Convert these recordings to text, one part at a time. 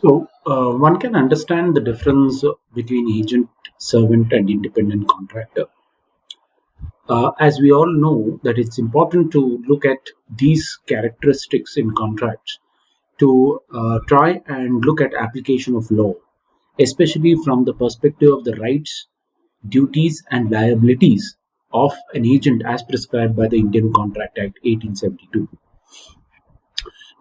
One can understand the difference between agent, servant, and independent contractor. As we all know, that it's important to look at these characteristics in contracts to try and look at application of law, especially from the perspective of the rights, duties, and liabilities of an agent as prescribed by the Indian Contract Act 1872.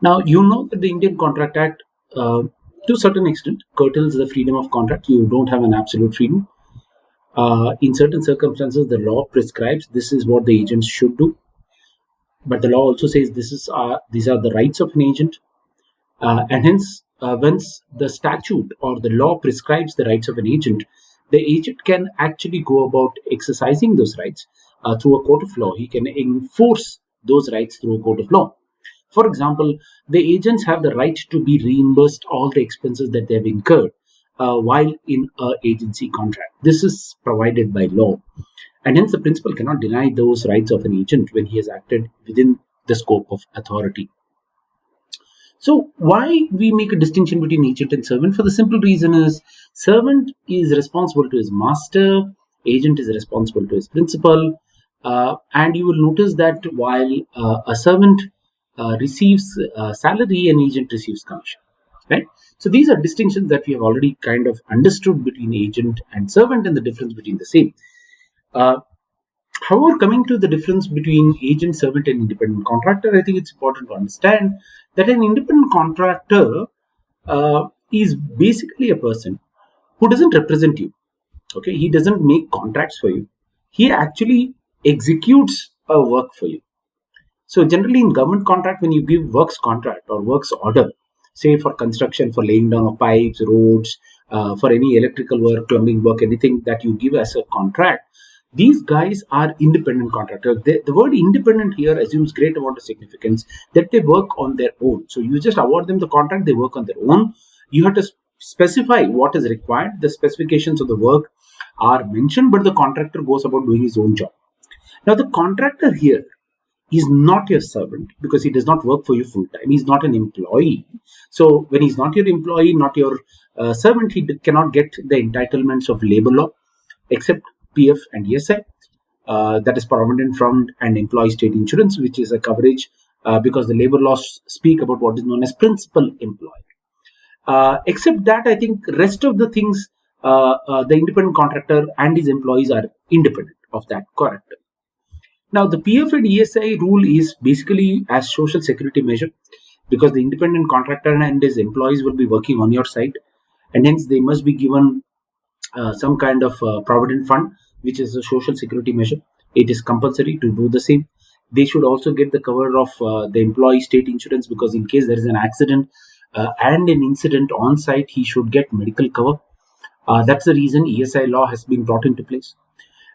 Now, you know that the Indian Contract Act, to a certain extent, curtails the freedom of contract. You don't have an absolute freedom. In certain circumstances, the law prescribes this is what the agents should do, but the law also says these are the rights of an agent, and hence, once the statute or the law prescribes the rights of an agent, the agent can actually go about exercising those rights through a court of law. He can enforce those rights through a court of law. For example, the agents have the right to be reimbursed all the expenses that they have incurred while in a agency contract. This is provided by law, and hence the principal cannot deny those rights of an agent when he has acted within the scope of authority. So why we make a distinction between agent and servant? For the simple reason is servant is responsible to his master, agent is responsible to his principal, and you will notice that while a servant receives salary, an agent receives commission. Right. So these are distinctions that we have already kind of understood between agent and servant and the difference between the same. Uh, However, coming to the difference between agent, servant, and independent contractor, I think it's important to understand that an independent contractor is basically a person who doesn't represent you. Okay, he doesn't make contracts for you. He actually executes a work for you. So generally, in government contract, when you give works contract or works order, say for construction, for laying down of pipes, roads, for any electrical work, plumbing work, anything that you give as a contract, these guys are independent contractors. The word independent here assumes great amount of significance that they work on their own. So you just award them the contract, they work on their own. You have to specify what is required. The specifications of the work are mentioned, but the contractor goes about doing his own job. Now, the contractor here is not your servant because he does not work for you full time. He's not an employee. So when he's not your employee, not your servant, he cannot get the entitlements of labor law except PF and ESI. That is Provident Fund and Employee State Insurance, which is a coverage because the labor laws speak about what is known as principal employee. Except that, I think rest of the things, the independent contractor and his employees are independent of that character. Now, the PF and ESI rule is basically as social security measure because the independent contractor and his employees will be working on your site, and hence they must be given some kind of provident fund, which is a social security measure. It is compulsory to do the same. They should also get the cover of the employee state insurance because in case there is an accident and an incident on site, he should get medical cover. That's the reason ESI law has been brought into place.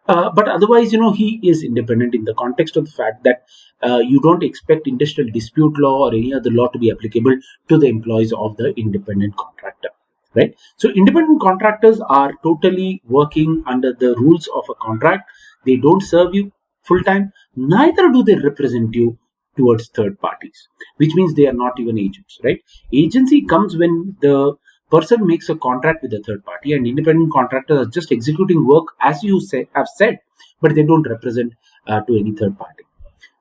But otherwise, he is independent in the context of the fact that you don't expect industrial dispute law or any other law to be applicable to the employees of the independent contractor. Right? So independent contractors are totally working under the rules of a contract. They don't serve you full time, neither do they represent you towards third parties, which means they are not even agents. Right? Agency comes when the person makes a contract with a third party, and independent contractors are just executing work as you have said, but they don't represent to any third party.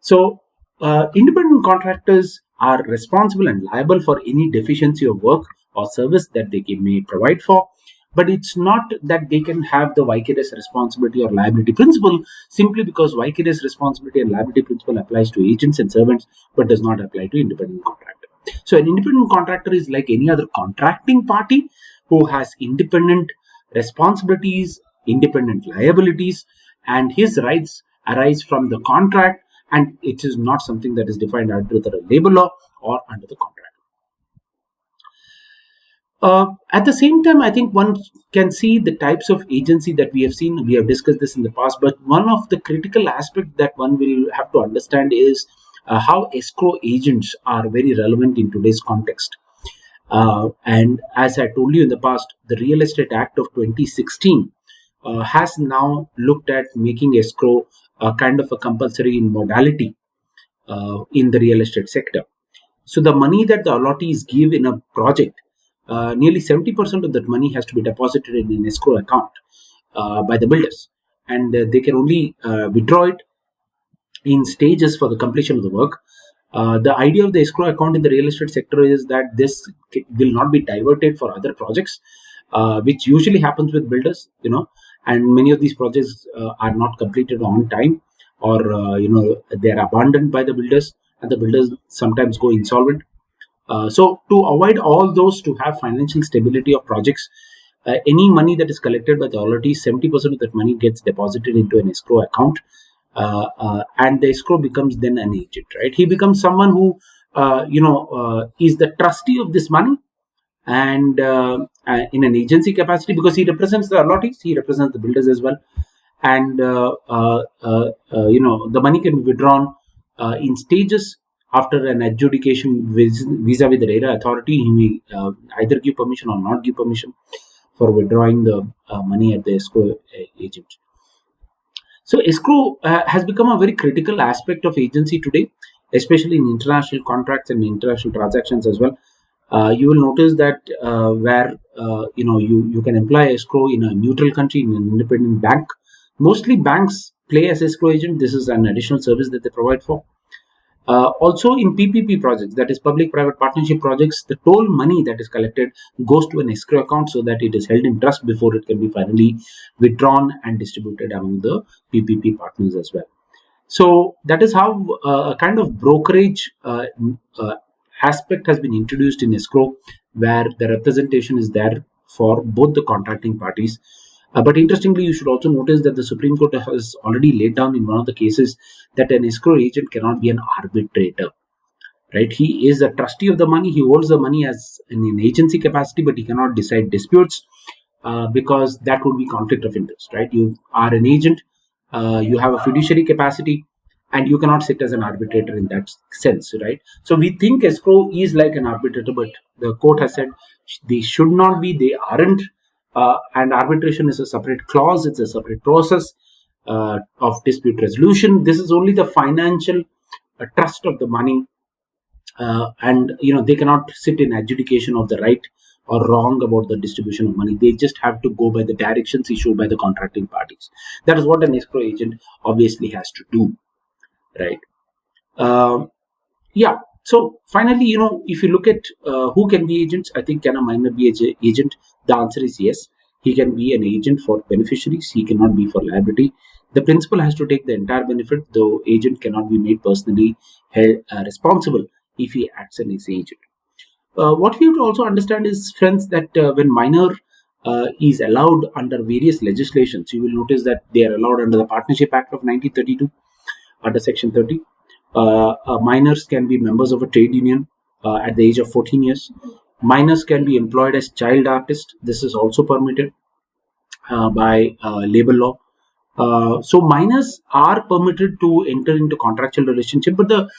So independent contractors are responsible and liable for any deficiency of work or service that they may provide for, but it's not that they can have the vicarious responsibility or liability principle simply because vicarious responsibility and liability principle applies to agents and servants but does not apply to independent contractors. So an independent contractor is like any other contracting party who has independent responsibilities, independent liabilities, and his rights arise from the contract, and it is not something that is defined under the labor law or under the contract. At the same time, I think one can see the types of agency that we have seen. We have discussed this in the past, but one of the critical aspects that one will have to understand is how escrow agents are very relevant in today's context. And as I told you in the past, the Real Estate Act of 2016 has now looked at making escrow kind of a compulsory modality in the real estate sector. So the money that the allottees give in a project nearly 70% of that money has to be deposited in an escrow account by the builders, and they can only withdraw it in stages for the completion of the work. The idea of the escrow account in the real estate sector is that this will not be diverted for other projects, which usually happens with builders, and many of these projects are not completed on time, or they are abandoned by the builders, and the builders sometimes go insolvent. So to avoid all those, to have financial stability of projects, any money that is collected by the authorities, 70% of that money gets deposited into an escrow account, and the escrow becomes then an agent, right? He becomes someone who, is the trustee of this money, and in an agency capacity, because he represents the authorities, he represents the builders as well, and the money can be withdrawn in stages after an adjudication vis-a-vis the RERA authority. He may either give permission or not give permission for withdrawing the money at the escrow agent. So escrow has become a very critical aspect of agency today, especially in international contracts and international transactions as well. You will notice that where you can employ escrow in a neutral country, in an independent bank. Mostly banks play as escrow agent. This is an additional service that they provide for. Also in PPP projects, that is public-private partnership projects, the toll money that is collected goes to an escrow account so that it is held in trust before it can be finally withdrawn and distributed among the PPP partners as well. So that is how a kind of brokerage aspect has been introduced in escrow, where the representation is there for both the contracting parties. But interestingly, you should also notice that the Supreme Court has already laid down in one of the cases that an escrow agent cannot be an arbitrator. Right? He is a trustee of the money. He holds the money as in an agency capacity, but he cannot decide disputes because that would be conflict of interest. Right? You are an agent. You have a fiduciary capacity, and you cannot sit as an arbitrator in that sense, right? So we think escrow is like an arbitrator, but the court has said they should not be, they aren't, and arbitration is a separate clause, it's a separate process of dispute resolution. This is only the financial trust of the money, and they cannot sit in adjudication of the right or wrong about the distribution of money. They just have to go by the directions issued by the contracting parties. That is what an escrow agent obviously has to do, right? Yeah. So finally, if you look at who can be agents, I think, can a minor be an agent? The answer is yes. He can be an agent for beneficiaries. He cannot be for liability. The principal has to take the entire benefit, though agent cannot be made personally held responsible if he acts as an agent. What we have to also understand is, friends, that when minor is allowed under various legislations, you will notice that they are allowed under the Partnership Act of 1932, under Section 30. Minors can be members of a trade union at the age of 14 years. Minors can be employed as child artists. This is also permitted by labor law. So minors are permitted to enter into contractual relationship, but the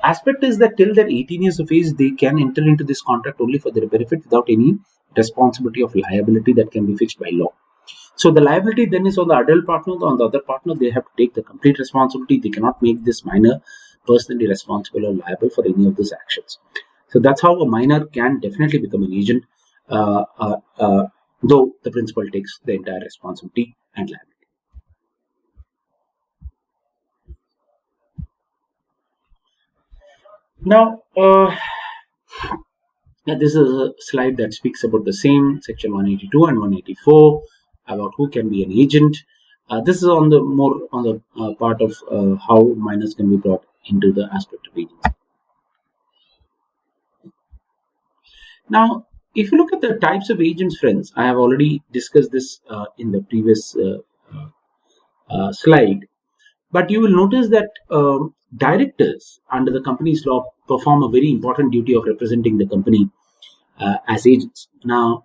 aspect is that till they're 18 years of age, they can enter into this contract only for their benefit without any responsibility of liability that can be fixed by law. So the liability then is on the adult partner. On the other partner, they have to take the complete responsibility. They cannot make this minor personally responsible or liable for any of these actions. So that's how a minor can definitely become an agent, though the principal takes the entire responsibility and liability. Now, this is a slide that speaks about the same, section 182 and 184, about who can be an agent. This is on the part of how minors can be brought into the aspect of agency. Now, if you look at the types of agents, friends, I have already discussed this in the previous slide, but you will notice that directors under the company's law perform a very important duty of representing the company as agents. Now,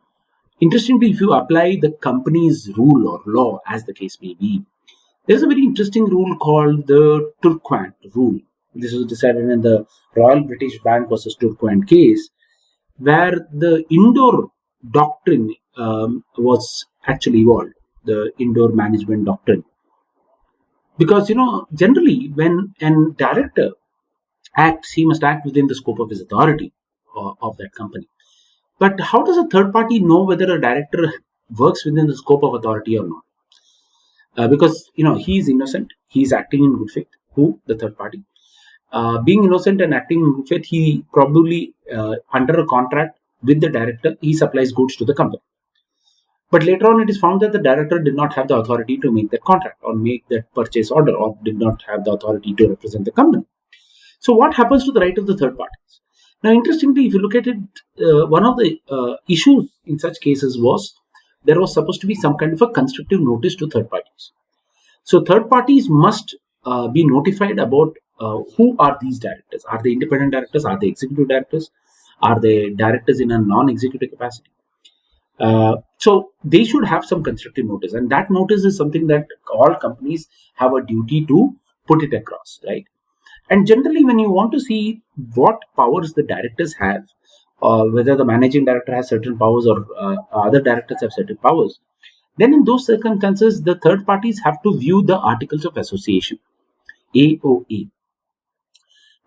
interestingly, if you apply the company's rule or law, as the case may be, there's a very interesting rule called the Turquoise Rule. This was decided in the Royal British Bank versus Turquoise case, where the indoor doctrine was actually evolved, the indoor management doctrine. Because, generally when a director acts, he must act within the scope of his authority of that company. But how does a third party know whether a director works within the scope of authority or not? Because he is innocent, he is acting in good faith. Who? The third party. Being innocent and acting in good faith, he probably under a contract with the director, he supplies goods to the company. But later on, it is found that the director did not have the authority to make that contract or make that purchase order, or did not have the authority to represent the company. So what happens to the right of the third parties? Now, interestingly, if you look at it, one of the issues in such cases was there was supposed to be some kind of a constructive notice to third parties. So third parties must be notified about who are these directors. Are they independent directors? Are they executive directors? Are they directors in a non-executive capacity? So they should have some constructive notice, and that notice is something that all companies have a duty to put it across, right? And generally, when you want to see what powers the directors have, whether the managing director has certain powers or other directors have certain powers, then in those circumstances, the third parties have to view the Articles of Association, AOA.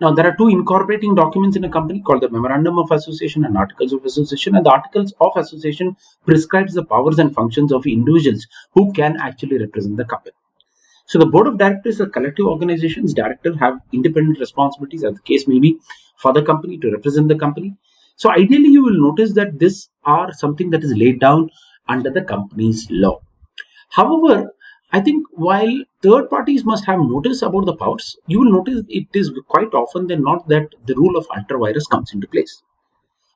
Now, there are two incorporating documents in a company called the Memorandum of Association and Articles of Association. And the Articles of Association prescribes the powers and functions of individuals who can actually represent the company. So the board of directors are collective organizations. Directors have independent responsibilities, as the case may be, for the company to represent the company. So ideally, you will notice that this are something that is laid down under the company's law. However, I think while third parties must have notice about the powers, you will notice it is quite often than not that the rule of ultra-vires comes into place.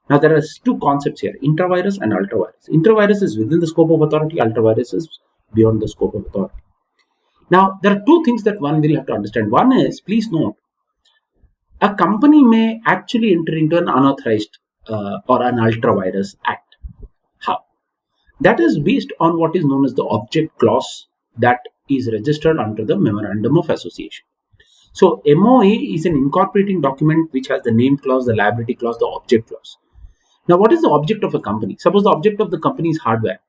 Now, there are two concepts here, intra-vires and ultra-vires. Intra-vires is within the scope of authority, ultra-vires is beyond the scope of authority. Now, there are two things that one will have to understand. One is, please note, a company may actually enter into an unauthorized or an ultra-vires act. How? That is based on what is known as the object clause that is registered under the Memorandum of Association. So MOA is an incorporating document which has the name clause, the liability clause, the object clause. Now, what is the object of a company? Suppose the object of the company is hardware,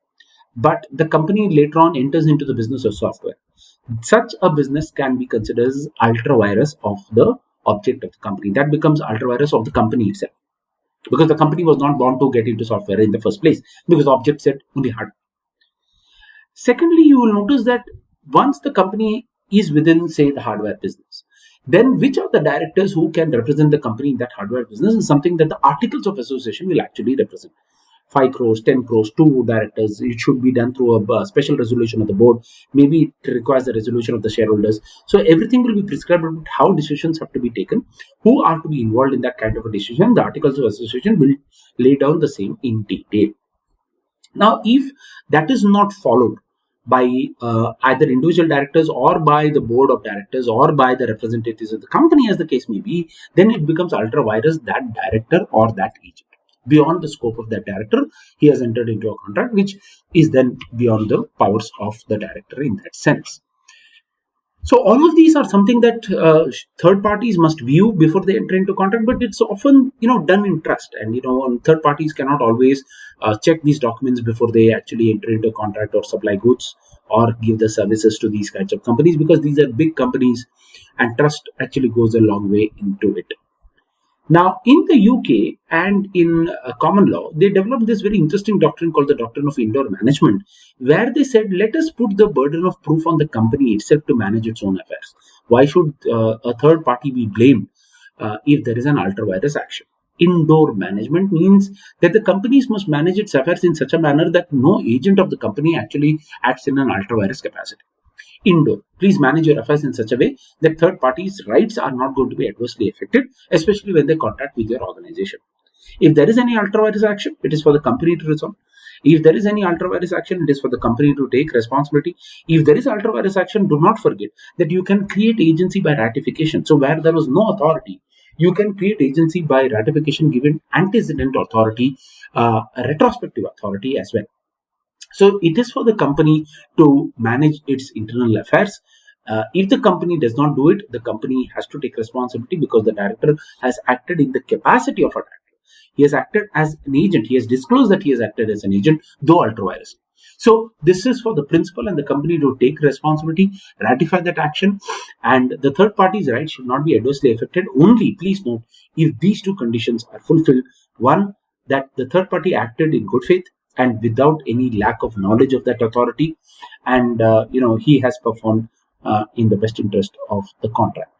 but the company later on enters into the business of software. Such a business can be considered as ultra-vires of the object of the company. That becomes ultra-vires of the company itself, because the company was not born to get into software in the first place, because the object said only hardware. Secondly, you will notice that once the company is within, say, the hardware business, then which are the directors who can represent the company in that hardware business is something that the Articles of Association will actually represent. 5 crores, 10 crores, 2 directors. It should be done through a special resolution of the board. Maybe it requires the resolution of the shareholders. So everything will be prescribed about how decisions have to be taken, who are to be involved in that kind of a decision. The Articles of Association will lay down the same in detail. Now, if that is not followed by either individual directors or by the board of directors or by the representatives of the company, as the case may be, then it becomes ultra-vires that director or that agent. Beyond the scope of that director, he has entered into a contract which is then beyond the powers of the director in that sense. So all of these are something that third parties must view before they enter into contract, but it's often done in trust, and third parties cannot always check these documents before they actually enter into a contract or supply goods or give the services to these kinds of companies, because these are big companies and trust actually goes a long way into it. Now, in the UK and in common law, they developed this very interesting doctrine called the Doctrine of Indoor Management, where they said, let us put the burden of proof on the company itself to manage its own affairs. Why should a third party be blamed if there is an ultra-vires action? Indoor management means that the companies must manage its affairs in such a manner that no agent of the company actually acts in an ultra-vires capacity. Indoor, please manage your affairs in such a way that third parties' rights are not going to be adversely affected, especially when they contract with your organization. If there is any ultra-vires action, it is for the company to resolve. If there is any ultra-vires action, it is for the company to take responsibility. If there is ultra-vires action, do not forget that you can create agency by ratification. So where there was no authority, you can create agency by ratification, given antecedent authority, retrospective authority as well. So it is for the company to manage its internal affairs. If the company does not do it, the company has to take responsibility, because the director has acted in the capacity of a director. He has acted as an agent. He has disclosed that he has acted as an agent, though ultra-vires. So this is for the principal and the company to take responsibility, ratify that action, and the third party's rights should not be adversely affected. Only, please note, if these two conditions are fulfilled: one, that the third party acted in good faith and without any lack of knowledge of that authority, and he has performed in the best interest of the contract.